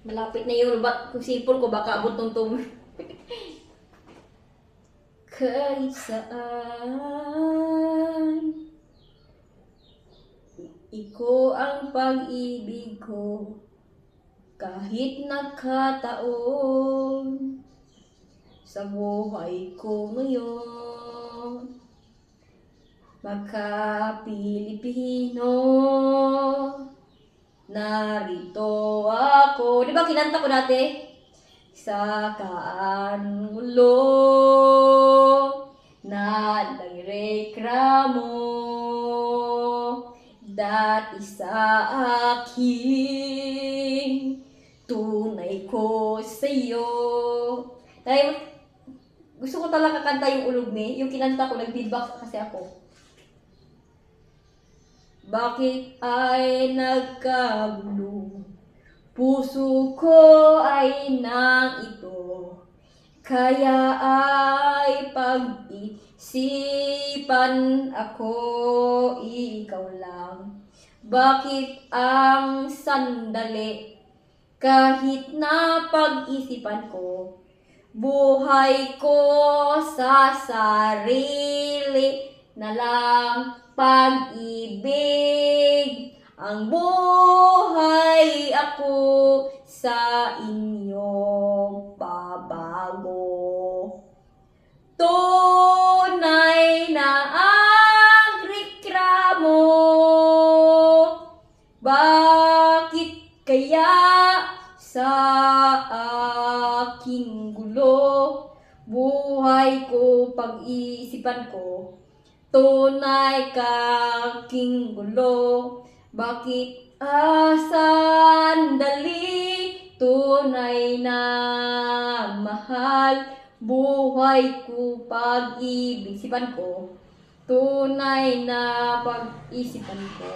Malapit na yun. Kung sipon ko, baka abot tong tum. Kahit saan, ikaw ang pag-ibig ko. Kahit nakataon sa buhay ko ngayon, magka-Pilipino, narito ako. Di ba kinanta ko dati? Sa kaangulo na nagreklamo dati sa aking tunay ko sa'yo. Dahil gusto ko talaga kanta yung ulog ni. Yung kinanta ko, nag-feedback kasi ako. Bakit ay nagkagulo? Puso ko ay nang ito. Kaya ay pag-isipan ako, ikaw lang. Bakit ang sandali? Kahit na pag-isipan ko, buhay ko sa sarili na lang, pag-ibig ang buhay ako sa inyong pabago. Tunay na ang reklamo, bakit kaya sa aking gulo, buhay ko, pag-iisipan ko, tunay kaking gulo, bakit sandali, tunay na mahal, buhay ko, pag-iisipan ko, tunay na pag-isipan ko,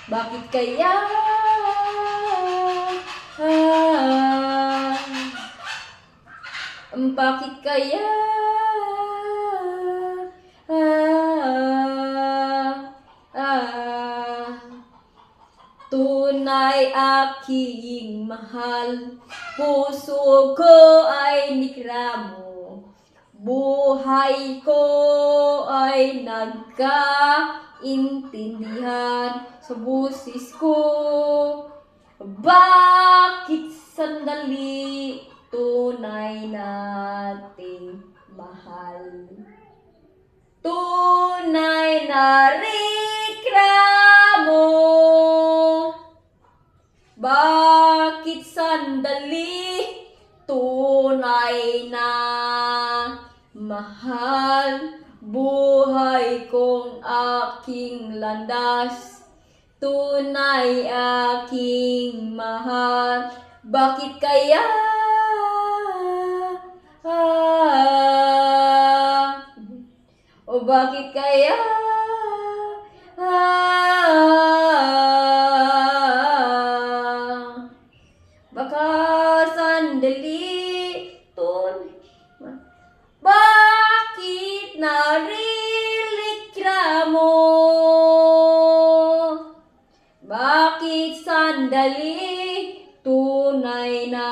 bakit kaya bakit kaya tunay aking mahal, puso ko ay nikramo, buhay ko ay nagkaintindihan sa busis ko. Bakit sandali, tunay nating mahal, tunay na reklamo, bakit sandali, tunay na mahal, buhay kong aking landas, tunay aking mahal, bakit kaya o bakit kaya baka sandali bakit narireklamo, bakit sandali, tunay na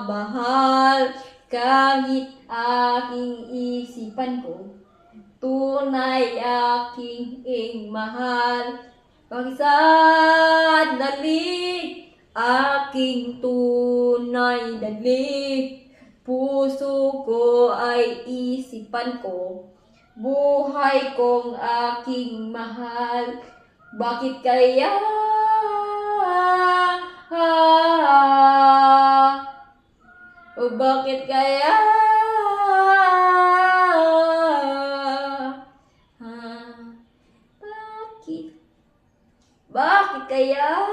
mahal, kahit aking isipan ko, tunay aking mahal, bakit sandali, aking tunay dali, puso ko ay isipan ko, buhay kong aking mahal, bakit kaya o bakit kaya bakit kaya